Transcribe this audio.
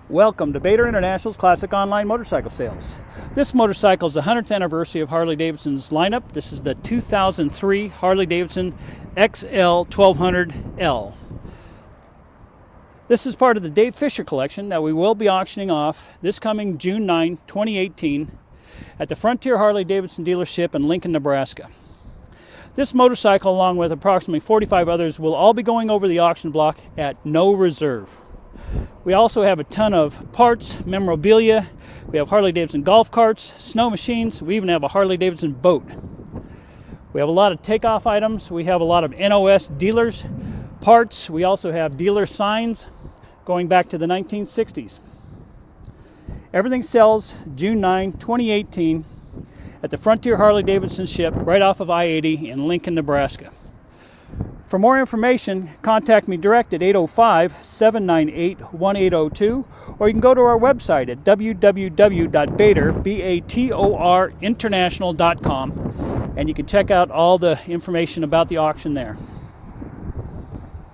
Welcome to Bator International's Classic Online Motorcycle Sales. This motorcycle is the 100th anniversary of Harley Davidson's lineup. This is the 2003 Harley Davidson XL1200L. This is part of the Dave Fischer Collection that we will be auctioning off this coming June 9, 2018 at the Frontier Harley Davidson dealership in Lincoln, Nebraska. This motorcycle, along with approximately 45 others, will all be going over the auction block at no reserve. We also have a ton of parts, memorabilia. We have Harley Davidson golf carts, snow machines. We even have a Harley Davidson boat. We have a lot of takeoff items. We have a lot of NOS dealers parts. We also have dealer signs going back to the 1960s. Everything sells June 9, 2018 at the Frontier Harley Davidson ship right off of I-80 in Lincoln, Nebraska. For more information, contact me direct at 805-798-1802, or you can go to our website at www.batorinternational.com, and you can check out all the information about the auction there.